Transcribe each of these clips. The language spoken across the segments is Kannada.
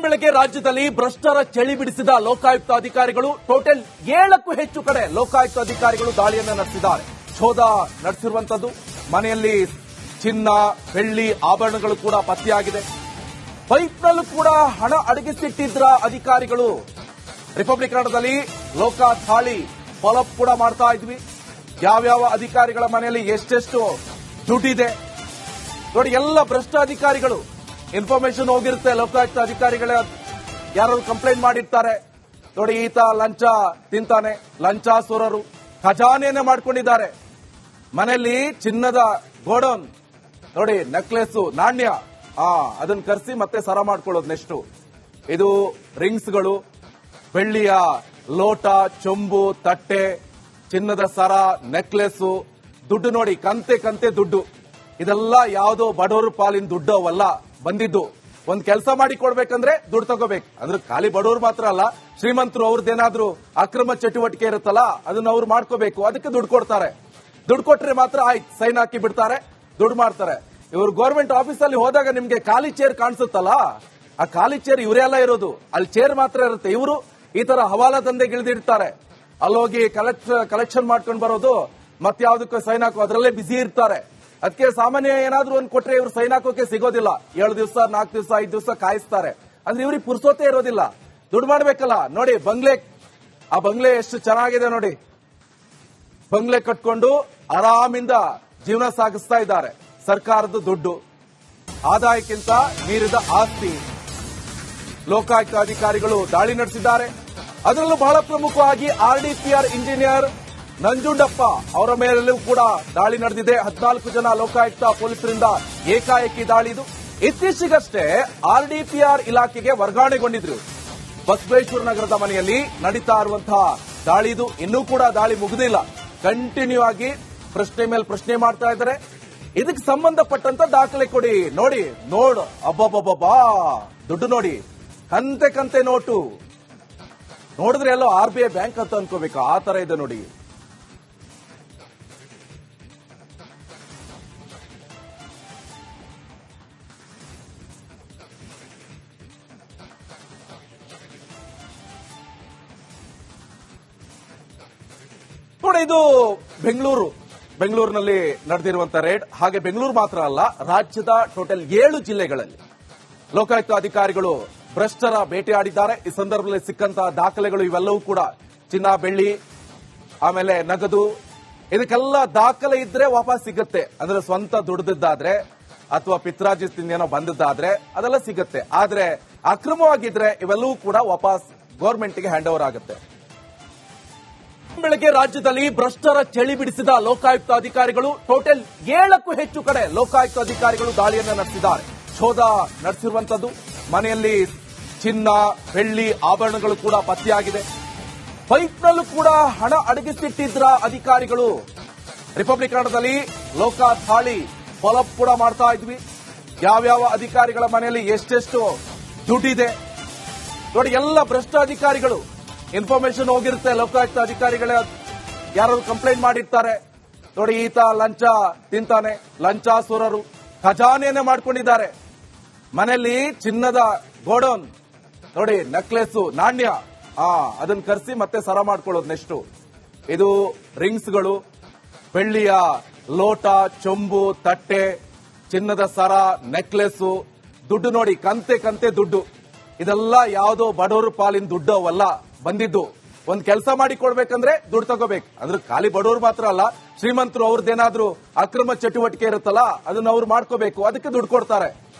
ಬೆಳಗ್ಗೆ ರಾಜ್ಯದಲ್ಲಿ ಭ್ರಷ್ಟರ ಚಳಿ ಬಿಡಿಸಿದ ಲೋಕಾಯುಕ್ತ ಅಧಿಕಾರಿಗಳು ಟೋಟಲ್ 7ಕ್ಕೂ ಹೆಚ್ಚು ಕಡೆ ಲೋಕಾಯುಕ್ತ ಅಧಿಕಾರಿಗಳು ದಾಳಿಯನ್ನು ನಡೆಸಿದ್ದಾರೆ. ಶೋಧ ನಡೆಸಿರುವಂತದ್ದು ಮನೆಯಲ್ಲಿ ಚಿನ್ನ, ಬೆಳ್ಳಿ, ಆಭರಣಗಳು ಕೂಡ ಪತ್ತೆಯಾಗಿದೆ. ಪೈಪ್ನಲ್ಲೂ ಕೂಡ ಹಣ ಅಡಗಿಸಿಟ್ಟಿದ್ರ ಅಧಿಕಾರಿಗಳು. ರಿಪಬ್ಲಿಕ್ ಕನ್ನಡದಲ್ಲಿ ಲೋಕ ದಾಳಿ ಫಾಲೋಅಪ್ ಕೂಡ ಮಾಡ್ತಾ ಇದ್ವಿ. ಯಾವ್ಯಾವ ಅಧಿಕಾರಿಗಳ ಮನೆಯಲ್ಲಿ ಎಷ್ಟೆಷ್ಟು ದುಡ್ಡಿದೆ ನೋಡಿ. ಎಲ್ಲ ಭ್ರಷ್ಟ ಅಧಿಕಾರಿಗಳು ಇನ್ಫಾರ್ಮೇಶನ್ ಹೋಗಿರುತ್ತೆ. ಲೋಕಾಯುಕ್ತ ಅಧಿಕಾರಿಗಳ ಯಾರು ಕಂಪ್ಲೇಂಟ್ ಮಾಡಿರ್ತಾರೆ ನೋಡಿ, ಈತ ಲಂಚ ತಿಂತಾನೆ, ಲಂಚಾಸುರರು ಖಜಾನೆಯನ್ನೇ ಮಾಡ್ಕೊಂಡಿದ್ದಾರೆ. ಮನೆಯಲ್ಲಿ ಚಿನ್ನದ ಗೋಡೌನ್ ನೋಡಿ, ನೆಕ್ಲೆಸ್, ನಾಣ್ಯ ಅದನ್ನ ಕರೆಸಿ ಮತ್ತೆ ಸರ ಮಾಡ್ಕೊಳ್ಳೋದು. ನೆಕ್ಸ್ಟ್ ಇದು ರಿಂಗ್ಸ್ಗಳು, ಬೆಳ್ಳಿಯ ಲೋಟ, ಚೊಂಬು, ತಟ್ಟೆ, ಚಿನ್ನದ ಸರ, ನೆಕ್ಲೆಸ್, ದುಡ್ಡು ನೋಡಿ, ಕಂತೆ ಕಂತೆ ದುಡ್ಡು. ಇದೆಲ್ಲ ಯಾವುದೋ ಬಡವರು ಪಾಲಿನ ದುಡ್ಡು ಅವಲ್ಲ ಬಂದಿದ್ದು. ಒಂದ್ ಕೆಲಸ ಮಾಡಿ ಕೊಡ್ಬೇಕಂದ್ರೆ ದುಡ್ಡು ತಗೋಬೇಕು. ಅಂದ್ರೆ ಖಾಲಿ ಬಡವರು ಮಾತ್ರ ಅಲ್ಲ, ಶ್ರೀಮಂತರು ಅವ್ರದ್ದೇನಾದ್ರೂ ಅಕ್ರಮ ಚಟುವಟಿಕೆ ಇರುತ್ತಲ್ಲ ಅದನ್ನ ಅವ್ರು ಮಾಡ್ಕೋಬೇಕು. ಅದಕ್ಕೆ ದುಡ್ಡು ಕೊಡ್ತಾರೆ. ದುಡ್ಡು ಕೊಟ್ರೆ ಮಾತ್ರ ಆಯ್ತು, ಸೈನ್ ಹಾಕಿ ಬಿಡ್ತಾರೆ, ದುಡ್ಡು ಮಾಡ್ತಾರೆ. ಇವರು ಗೌರ್ಮೆಂಟ್ ಆಫೀಸಲ್ಲಿ ಹೋದಾಗ ನಿಮ್ಗೆ ಖಾಲಿ ಚೇರ್ ಕಾಣಿಸುತ್ತಲ್ಲ, ಆ ಖಾಲಿ ಚೇರ್ ಇವರೆಲ್ಲ ಇರೋದು, ಅಲ್ಲಿ ಚೇರ್ ಮಾತ್ರ ಇರುತ್ತೆ. ಇವರು ಈ ತರ ಹವಾಲಾ ದಂಧೆಗೆ ಇಳಿದಿರ್ತಾರೆ. ಅಲ್ಲೋಗಿ ಕಲೆಕ್ಷನ್ ಮಾಡ್ಕೊಂಡು ಬರೋದು, ಮತ್ತೆ ಯಾವ್ದಕ್ಕೂ ಸೈನ್ ಹಾಕೋ ಅದರಲ್ಲೇ ಬಿಸಿ ಇರ್ತಾರೆ. ಅದಕ್ಕೆ ಸಾಮಾನ್ಯ ಏನಾದ್ರೂ ಒಂದು ಕೊಟ್ರೆ ಇವ್ರು ಸೈನ್ ಹಾಕೋಕೆ ಸಿಗೋದಿಲ್ಲ. 7 ದಿವಸ, 4 ದಿವಸ, 5 ದಿವಸ ಕಾಯಿಸ್ತಾರೆ. ಅಂದ್ರೆ ಇವ್ರಿಗೆ ಪುರ್ಸೋತೆ ಇರೋದಿಲ್ಲ, ದುಡ್ಡು ಮಾಡ್ಬೇಕಲ್ಲ. ನೋಡಿ ಬಂಗ್ಲೆ, ಆ ಬಂಗ್ಲೆ ಎಷ್ಟು ಚೆನ್ನಾಗಿದೆ ನೋಡಿ. ಬಂಗ್ಲೆ ಕಟ್ಕೊಂಡು ಆರಾಮಿಂದ ಜೀವನ ಸಾಗಿಸ್ತಾ ಇದ್ದಾರೆ. ಸರ್ಕಾರದ ದುಡ್ಡು, ಆದಾಯಕ್ಕಿಂತ ಮೀರಿದ ಆಸ್ತಿ. ಲೋಕಾಯುಕ್ತ ಅಧಿಕಾರಿಗಳು ದಾಳಿ ನಡೆಸಿದ್ದಾರೆ. ಅದರಲ್ಲೂ ಬಹಳ ಪ್ರಮುಖವಾಗಿ ಆರ್ಡಿಪಿಆರ್ ಇಂಜಿನಿಯರ್ ನಂಜುಂಡಪ್ಪ ಅವರ ಮೇಲೂ ಕೂಡ ದಾಳಿ ನಡೆದಿದೆ. 14 ಜನ ಲೋಕಾಯುಕ್ತ ಪೊಲೀಸರಿಂದ ಏಕಾಏಕಿ ದಾಳಿ. ಇದು ಇತ್ತೀಚೆಗಷ್ಟೇ ಆರ್ಡಿಪಿಆರ್ ಇಲಾಖೆಗೆ ವರ್ಗಾವಣೆಗೊಂಡಿದ್ರು. ಬಸವೇಶ್ವರ ನಗರದ ಮನೆಯಲ್ಲಿ ನಡೀತಾ ಇರುವಂತಹ ದಾಳಿ ಇದು. ಇನ್ನೂ ಕೂಡ ದಾಳಿ ಮುಗಿದಿಲ್ಲ. ಕಂಟಿನ್ಯೂ ಆಗಿ ಪ್ರಶ್ನೆ ಮೇಲೆ ಪ್ರಶ್ನೆ ಮಾಡ್ತಾ ಇದ್ದಾರೆ. ಇದಕ್ಕೆ ಸಂಬಂಧಪಟ್ಟಂತ ದಾಖಲೆ ಕೊಡಿ. ನೋಡಿ ಅಬ್ಬಬ್ಬಬ್ಬಾ, ದುಡ್ಡು ನೋಡಿ, ಕಂತೆ ಕಂತೆ ನೋಟು. ನೋಡಿದ್ರೆ ಎಲ್ಲೋ RBI ಬ್ಯಾಂಕ್ ಅಂತ ಅನ್ಕೋಬೇಕು, ಆ ತರ ಇದೆ ನೋಡಿ. ನೋಡಿ, ಇದು ಬೆಂಗಳೂರಿನಲ್ಲಿ ನಡೆದಿರುವಂತಹ ರೇಡ್. ಹಾಗೆ ಬೆಂಗಳೂರು ಮಾತ್ರ ಅಲ್ಲ, ರಾಜ್ಯದ ಟೋಟಲ್ 7 ಜಿಲ್ಲೆಗಳಲ್ಲಿ ಲೋಕಾಯುಕ್ತ ಅಧಿಕಾರಿಗಳು ಭ್ರಷ್ಟರ ಬೇಟೆಯಾಡಿದ್ದಾರೆ. ಈ ಸಂದರ್ಭದಲ್ಲಿ ಸಿಕ್ಕಂತಹ ದಾಖಲೆಗಳು ಇವೆಲ್ಲವೂ ಕೂಡ ಚಿನ್ನ, ಬೆಳ್ಳಿ, ಆಮೇಲೆ ನಗದು, ಇದಕ್ಕೆಲ್ಲ ದಾಖಲೆ ಇದ್ರೆ ವಾಪಸ್ ಸಿಗುತ್ತೆ. ಅಂದ್ರೆ ಸ್ವಂತ ದುಡ್ದಿದ್ದಾದ್ರೆ ಅಥವಾ ಪಿತ್ರಾಜಿಸ್ತಿಂದೇನೋ ಬಂದದ್ದಾದ್ರೆ ಅದೆಲ್ಲ ಸಿಗುತ್ತೆ. ಆದ್ರೆ ಅಕ್ರಮವಾಗಿದ್ರೆ ಇವೆಲ್ಲವೂ ಕೂಡ ವಾಪಸ್ ಗೌರ್ಮೆಂಟ್ಗೆ ಹ್ಯಾಂಡ್ ಓವರ್ ಆಗುತ್ತೆ. ಬೆಳಗ್ಗೆ ರಾಜ್ಯದಲ್ಲಿ ಭ್ರಷ್ಟರ ಚಳಿ ಬಿಡಿಸಿದ ಲೋಕಾಯುಕ್ತ ಅಧಿಕಾರಿಗಳು ಟೋಟಲ್ 7ಕ್ಕೂ ಹೆಚ್ಚು ಕಡೆ ಲೋಕಾಯುಕ್ತ ಅಧಿಕಾರಿಗಳು ದಾಳಿಯನ್ನು ನಡೆಸಿದ್ದಾರೆ. ಶೋಧ ನಡೆಸಿರುವಂತದ್ದು ಮನೆಯಲ್ಲಿ ಚಿನ್ನ, ಬೆಳ್ಳಿ, ಆಭರಣಗಳು ಕೂಡ ಪತ್ತೆಯಾಗಿದೆ. ಪೈಪ್ನಲ್ಲೂ ಕೂಡ ಹಣ ಅಡಗಿಸಿಟ್ಟಿದ್ರ ಅಧಿಕಾರಿಗಳು. ರಿಪಬ್ಲಿಕ್ ಕನ್ನಡದಲ್ಲಿ ಲೋಕ ದಾಳಿ ಫಾಲೋಅಪ್ ಕೂಡ ಮಾಡ್ತಾ ಇದ್ವಿ. ಯಾವ್ಯಾವ ಅಧಿಕಾರಿಗಳ ಮನೆಯಲ್ಲಿ ಎಷ್ಟೆಷ್ಟು ದುಡ್ಡಿದೆ ನೋಡಿ. ಎಲ್ಲ ಭ್ರಷ್ಟ ಅಧಿಕಾರಿಗಳು ಇನ್ಫಾರ್ಮೇಶನ್ ಹೋಗಿರುತ್ತೆ. ಲೋಕಾಯುಕ್ತ ಅಧಿಕಾರಿಗಳ ಯಾರು ಕಂಪ್ಲೇಂಟ್ ಮಾಡಿರ್ತಾರೆ ನೋಡಿ, ಈತ ಲಂಚ ತಿಂತಾನೆ, ಲಂಚಾಸುರರು ಖಜಾನೆಯನ್ನೇ ಮಾಡ್ಕೊಂಡಿದ್ದಾರೆ. ಮನೆಯಲ್ಲಿ ಚಿನ್ನದ ಗೋಡೌನ್ ನೋಡಿ, ನೆಕ್ಲೆಸ್, ನಾಣ್ಯ ಅದನ್ನ ಕರೆಸಿ ಮತ್ತೆ ಸರ ಮಾಡ್ಕೊಳ್ಳೋದು. ನೆಕ್ಸ್ಟ್ ಇದು ರಿಂಗ್ಸ್ಗಳು, ಬೆಳ್ಳಿಯ ಲೋಟ, ಚೊಂಬು, ತಟ್ಟೆ, ಚಿನ್ನದ ಸರ, ನೆಕ್ಲೆಸ್, ದುಡ್ಡು ನೋಡಿ, ಕಂತೆ ಕಂತೆ ದುಡ್ಡು. ಇದೆಲ್ಲ ಯಾವುದೋ ಬಡವರು ಪಾಲಿನ ದುಡ್ಡು ಅವಲ್ಲ ಬಂದಿದ್ದು. ಒಂದ್ ಕೆಲಸ ಮಾಡಿ ಕೊಡ್ಬೇಕಂದ್ರೆ ದುಡ್ಡು ತಗೋಬೇಕು. ಅಂದ್ರೆ ಖಾಲಿ ಬಡವರು ಮಾತ್ರ ಅಲ್ಲ, ಶ್ರೀಮಂತರು ಅವ್ರದ್ದೇನಾದ್ರೂ ಅಕ್ರಮ ಚಟುವಟಿಕೆ ಇರುತ್ತಲ್ಲ ಅದನ್ನ ಅವ್ರು ಮಾಡ್ಕೋಬೇಕು. ಅದಕ್ಕೆ ದುಡ್ಡು ಕೊಡ್ತಾರೆ.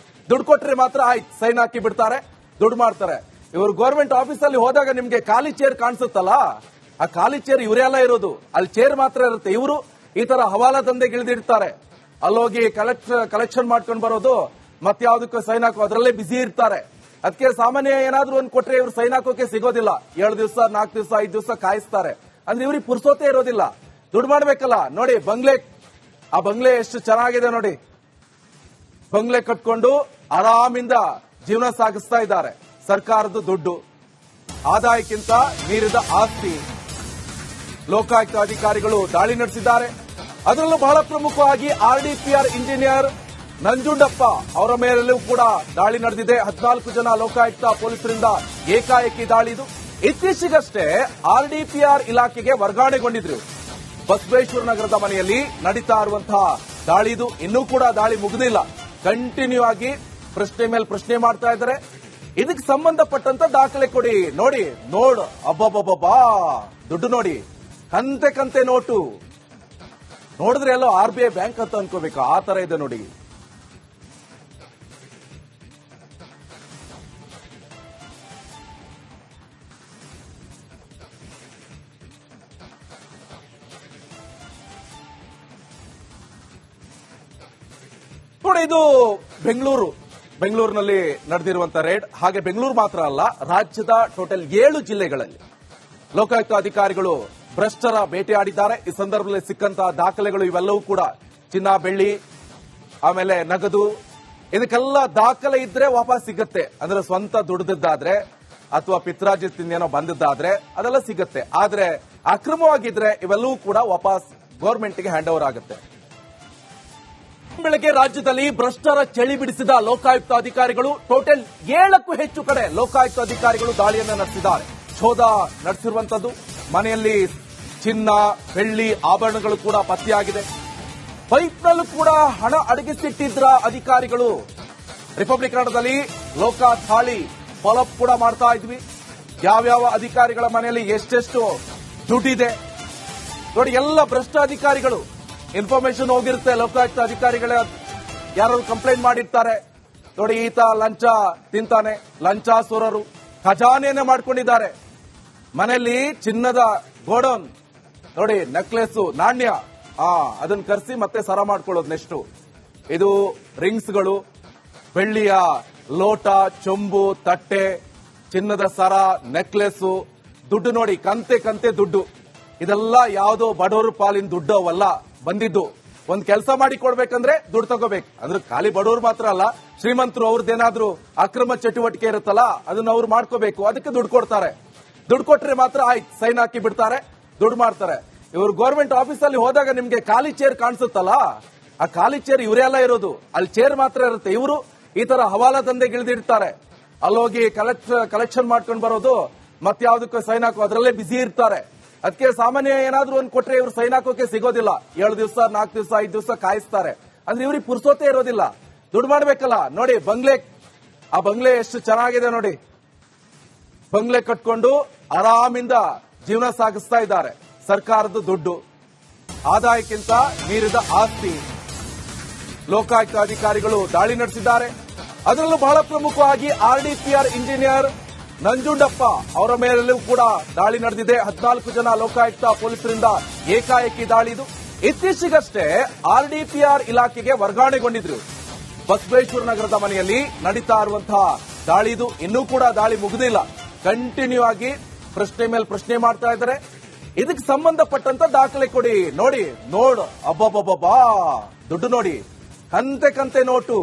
ದುಡ್ಡು ಕೊಟ್ರೆ ಮಾತ್ರ ಆಯ್ತು, ಸೈನ್ ಹಾಕಿ ಬಿಡ್ತಾರೆ, ದುಡ್ಡು ಮಾಡ್ತಾರೆ. ಇವರು ಗೌರ್ಮೆಂಟ್ ಆಫೀಸಲ್ಲಿ ಹೋದಾಗ ನಿಮ್ಗೆ ಖಾಲಿ ಚೇರ್ ಕಾಣಿಸುತ್ತಲ್ಲ, ಆ ಖಾಲಿ ಚೇರ್ ಇವರೆಲ್ಲ ಇರೋದು, ಅಲ್ಲಿ ಚೇರ್ ಮಾತ್ರ ಇರುತ್ತೆ. ಇವರು ಈ ತರ ಹವಾಲಾ ದಂಧೆಗೆ ಇಳಿದಿರ್ತಾರೆ. ಅಲ್ಲೋಗಿ ಕಲೆಕ್ಷನ್ ಮಾಡ್ಕೊಂಡು ಬರೋದು, ಮತ್ತೆ ಯಾವ್ದಕ್ಕೂ ಸೈನ್ ಹಾಕೋ ಅದರಲ್ಲೇ ಬಿಸಿ ಇರ್ತಾರೆ. ಅದಕ್ಕೆ ಸಾಮಾನ್ಯ ಏನಾದ್ರೂ ಒಂದು ಕೊಟ್ರೆ ಇವ್ರು ಸೈನ್ ಹಾಕೋಕೆ ಸಿಗೋದಿಲ್ಲ. 7 ದಿವಸ, 4 ದಿವಸ, 5 ದಿವಸ ಕಾಯಿಸ್ತಾರೆ. ಅಂದ್ರೆ ಇವ್ರಿಗೆ ಪುರ್ಸೋತೆ ಇರೋದಿಲ್ಲ, ದುಡ್ಡು ಮಾಡ್ಬೇಕಲ್ಲ. ನೋಡಿ ಬಂಗ್ಲೆ, ಆ ಬಂಗ್ಲೆ ಎಷ್ಟು ಚೆನ್ನಾಗಿದೆ ನೋಡಿ. ಬಂಗ್ಲೆ ಕಟ್ಕೊಂಡು ಆರಾಮಿಂದ ಜೀವನ ಸಾಗಿಸ್ತಾ ಇದ್ದಾರೆ. ಸರ್ಕಾರದ ದುಡ್ಡು, ಆದಾಯಕ್ಕಿಂತ ಮೀರಿದ ಆಸ್ತಿ. ಲೋಕಾಯುಕ್ತ ಅಧಿಕಾರಿಗಳು ದಾಳಿ ನಡೆಸಿದ್ದಾರೆ. ಅದರಲ್ಲೂ ಬಹಳ ಪ್ರಮುಖವಾಗಿ ಆರ್ಡಿಪಿಆರ್ ಇಂಜಿನಿಯರ್ ನಂಜುಂಡಪ್ಪ ಅವರ ಮೇಲೂ ಕೂಡ ದಾಳಿ ನಡೆದಿದೆ. 14 ಜನ ಲೋಕಾಯುಕ್ತ ಪೊಲೀಸರಿಂದ ಏಕಾಏಕಿ ದಾಳಿ. ಇದು ಇತ್ತೀಚೆಗಷ್ಟೇ ಆರ್ಡಿಪಿಆರ್ ಇಲಾಖೆಗೆ ವರ್ಗಾವಣೆಗೊಂಡಿದ್ರು. ಬಸವೇಶ್ವರ ನಗರದ ಮನೆಯಲ್ಲಿ ನಡೀತಾ ಇರುವಂತಹ ದಾಳಿ ಇದು. ಇನ್ನೂ ಕೂಡ ದಾಳಿ ಮುಗಿದಿಲ್ಲ. ಕಂಟಿನ್ಯೂ ಆಗಿ ಪ್ರಶ್ನೆ ಮೇಲೆ ಪ್ರಶ್ನೆ ಮಾಡ್ತಾ ಇದ್ದಾರೆ. ಇದಕ್ಕೆ ಸಂಬಂಧಪಟ್ಟಂತ ದಾಖಲೆ ಕೊಡಿ. ನೋಡು ಅಬ್ಬಬ್ಬಬ್ಬಾ, ದುಡ್ಡು ನೋಡಿ, ಕಂತೆ ಕಂತೆ ನೋಟು. ನೋಡಿದ್ರೆ ಎಲ್ಲೋ RBI ಬ್ಯಾಂಕ್ ಅಂತ ಅನ್ಕೋಬೇಕು, ಆ ತರ ಇದೆ ನೋಡಿ. ಇದು ಬೆಂಗಳೂರಿನಲ್ಲಿ ನಡೆದಿರುವಂತಹ ರೇಡ್. ಹಾಗೆ ಬೆಂಗಳೂರು ಮಾತ್ರ ಅಲ್ಲ, ರಾಜ್ಯದ ಟೋಟಲ್ 7 ಜಿಲ್ಲೆಗಳಲ್ಲಿ ಲೋಕಾಯುಕ್ತ ಅಧಿಕಾರಿಗಳು ಭ್ರಷ್ಟರ ಬೇಟೆಯಾಡಿದ್ದಾರೆ. ಈ ಸಂದರ್ಭದಲ್ಲಿ ಸಿಕ್ಕಂತಹ ದಾಖಲೆಗಳು ಇವೆಲ್ಲವೂ ಕೂಡ ಚಿನ್ನ, ಬೆಳ್ಳಿ, ಆಮೇಲೆ ನಗದು, ಇದಕ್ಕೆಲ್ಲ ದಾಖಲೆ ಇದ್ರೆ ವಾಪಸ್ ಸಿಗುತ್ತೆ. ಅಂದ್ರೆ ಸ್ವಂತ ದುಡಿದಿದ್ದಾದ್ರೆ ಅಥವಾ ಪಿತ್ರಾಜಿತ್ತಿಂದೇನೋ ಬಂದಿದ್ದಾದ್ರೆ ಅದೆಲ್ಲ ಸಿಗುತ್ತೆ. ಆದ್ರೆ ಅಕ್ರಮವಾಗಿದ್ರೆ ಇವೆಲ್ಲವೂ ಕೂಡ ವಾಪಸ್ ಗೌರ್ಮೆಂಟ್ಗೆ ಹ್ಯಾಂಡ್ ಓವರ್ ಆಗುತ್ತೆ. ಬೆಳಗ್ಗೆ ರಾಜ್ಯದಲ್ಲಿ ಭ್ರಷ್ಟರ ಚಳಿ ಬಿಡಿಸಿದ ಲೋಕಾಯುಕ್ತ ಅಧಿಕಾರಿಗಳು ಟೋಟಲ್ 7ಕ್ಕೂ ಹೆಚ್ಚು ಕಡೆ ಲೋಕಾಯುಕ್ತ ಅಧಿಕಾರಿಗಳು ದಾಳಿಯನ್ನು ನಡೆಸಿದ್ದಾರೆ. ಶೋಧ ನಡೆಸಿರುವಂತದ್ದು. ಮನೆಯಲ್ಲಿ ಚಿನ್ನ, ಬೆಳ್ಳಿ, ಆಭರಣಗಳು ಕೂಡ ಪತ್ತೆಯಾಗಿದೆ. ಪೈಪ್ನಲ್ಲೂ ಕೂಡ ಹಣ ಅಡಗಿಸಿಟ್ಟಿದ್ರ ಅಧಿಕಾರಿಗಳು. ರಿಪಬ್ಲಿಕ್ ಕನ್ನಡದಲ್ಲಿ ಲೋಕ ದಾಳಿ ಫಾಲೋಅಪ್ ಕೂಡ ಮಾಡ್ತಾ ಇದ್ವಿ. ಯಾವ್ಯಾವ ಅಧಿಕಾರಿಗಳ ಮನೆಯಲ್ಲಿ ಎಷ್ಟೆಷ್ಟು ದುಡ್ಡಿದೆ ನೋಡಿ. ಎಲ್ಲ ಭ್ರಷ್ಟ ಅಧಿಕಾರಿಗಳು. ಇನ್ಫಾರ್ಮೇಶನ್ ಹೋಗಿರುತ್ತೆ. ಲೋಕಾಯುಕ್ತ ಅಧಿಕಾರಿಗಳೇ ಯಾರು ಕಂಪ್ಲೇಂಟ್ ಮಾಡಿರ್ತಾರೆ, ನೋಡಿ ಈತ ಲಂಚ ತಿಂತಾನೆ, ಲಂಚಾಸುರರು, ಖಜಾನೆಯನ್ನೇ ಮಾಡ್ಕೊಂಡಿದ್ದಾರೆ. ಮನೆಯಲ್ಲಿ ಚಿನ್ನದ ಗೋಡೌನ್ ನೋಡಿ, ನೆಕ್ಲೆಸ್, ನಾಣ್ಯ, ಅದನ್ನ ಕರೆಸಿ ಮತ್ತೆ ಸರ ಮಾಡ್ಕೊಳ್ಳೋದು. ನೆಕ್ಸ್ಟ್ ಇದು ರಿಂಗ್ಸ್ಗಳು, ಬೆಳ್ಳಿಯ ಲೋಟ, ಚೊಂಬು, ತಟ್ಟೆ, ಚಿನ್ನದ ಸರ, ನೆಕ್ಲೆಸ್, ದುಡ್ಡು ನೋಡಿ, ಕಂತೆ ಕಂತೆ ದುಡ್ಡು. ಇದೆಲ್ಲ ಯಾವುದೋ ಬಡವರು ಪಾಲಿನ ದುಡ್ಡು ಅವಲ್ಲ ಬಂದಿದ್ದು. ಒಂದ್ ಕೆಲಸ ಮಾಡಿ ಕೊಡ್ಬೇಕಂದ್ರೆ ದುಡ್ಡು ತಗೋಬೇಕು. ಅಂದ್ರೆ ಖಾಲಿ ಬಡವರು ಮಾತ್ರ ಅಲ್ಲ, ಶ್ರೀಮಂತರು ಅವ್ರದ್ದೇನಾದ್ರೂ ಅಕ್ರಮ ಚಟುವಟಿಕೆ ಇರುತ್ತಲ್ಲ ಅದನ್ನ ಅವ್ರು ಮಾಡ್ಕೋಬೇಕು. ಅದಕ್ಕೆ ದುಡ್ಡು ಕೊಡ್ತಾರೆ. ದುಡ್ಡು ಕೊಟ್ರೆ ಮಾತ್ರ ಆಯ್ತು, ಸೈನ್ ಹಾಕಿ ಬಿಡ್ತಾರೆ, ದುಡ್ಡು ಮಾಡ್ತಾರೆ. ಇವರು ಗೌರ್ಮೆಂಟ್ ಆಫೀಸಲ್ಲಿ ಹೋದಾಗ ನಿಮ್ಗೆ ಖಾಲಿ ಚೇರ್ ಕಾಣಿಸುತ್ತಲ್ಲ, ಆ ಖಾಲಿ ಚೇರ್ ಇವರೆಲ್ಲ ಇರೋದು, ಅಲ್ಲಿ ಚೇರ್ ಮಾತ್ರ ಇರುತ್ತೆ. ಇವರು ಈ ತರ ಹವಾಲಾ ದಂಧೆಗೆ ಇಳಿದಿರ್ತಾರೆ. ಅಲ್ಲೋಗಿ ಕಲೆಕ್ಷನ್ ಮಾಡ್ಕೊಂಡು ಬರೋದು, ಮತ್ತೆ ಯಾವ್ದಕ್ಕೂ ಸೈನ್ ಹಾಕೋ ಅದರಲ್ಲೇ ಬಿಸಿ ಇರ್ತಾರೆ. ಅದಕ್ಕೆ ಸಾಮಾನ್ಯ ಏನಾದ್ರೂ ಒಂದು ಕೊಟ್ರೆ ಇವ್ರು ಸೈನ್ ಹಾಕೋಕೆ ಸಿಗೋದಿಲ್ಲ. 7 ದಿವಸ, 4 ದಿವಸ, 5 ದಿವಸ ಕಾಯಿಸ್ತಾರೆ. ಅಂದ್ರೆ ಇವ್ರಿಗೆ ಪುರ್ಸೋತೆ ಇರೋದಿಲ್ಲ, ದುಡ್ಡು ಮಾಡ್ಬೇಕಲ್ಲ. ನೋಡಿ ಬಂಗ್ಲೆ, ಆ ಬಂಗ್ಲೆ ಎಷ್ಟು ಚೆನ್ನಾಗಿದೆ ನೋಡಿ. ಬಂಗ್ಲೆ ಕಟ್ಕೊಂಡು ಆರಾಮಿಂದ ಜೀವನ ಸಾಗಿಸ್ತಾ ಇದ್ದಾರೆ. ಸರ್ಕಾರದ ದುಡ್ಡು, ಆದಾಯಕ್ಕಿಂತ ಮೀರಿದ ಆಸ್ತಿ. ಲೋಕಾಯುಕ್ತ ಅಧಿಕಾರಿಗಳು ದಾಳಿ ನಡೆಸಿದ್ದಾರೆ. ಅದರಲ್ಲೂ ಬಹಳ ಪ್ರಮುಖವಾಗಿ RDPR ಇಂಜಿನಿಯರ್ ನಂಜುಂಡಪ್ಪ ಅವರ ಮೇಲೂ ಕೂಡ ದಾಳಿ ನಡೆದಿದೆ. 14 ಜನ ಲೋಕಾಯುಕ್ತ ಪೊಲೀಸರಿಂದ ಏಕಾಏಕಿ ದಾಳಿ. ಇದು ಇತ್ತೀಚೆಗಷ್ಟೇ RDPR ಇಲಾಖೆಗೆ ವರ್ಗಾವಣೆಗೊಂಡಿದ್ರು. ಬಸವೇಶ್ವರ ನಗರದ ಮನೆಯಲ್ಲಿ ನಡೀತಾ ಇರುವಂತಹ ದಾಳಿ ಇದು. ಇನ್ನೂ ಕೂಡ ದಾಳಿ ಮುಗಿದಿಲ್ಲ. ಕಂಟಿನ್ಯೂ ಆಗಿ ಪ್ರಶ್ನೆ ಮೇಲೆ ಪ್ರಶ್ನೆ ಮಾಡ್ತಾ ಇದ್ದಾರೆ. ಇದಕ್ಕೆ ಸಂಬಂಧಪಟ್ಟಂತ ದಾಖಲೆ ಕೊಡಿ. ನೋಡು ಅಬ್ಬಬ್ಬಬ್ಬಾ, ದುಡ್ಡು ನೋಡಿ, ಕಂತೆ ಕಂತೆ ನೋಟು.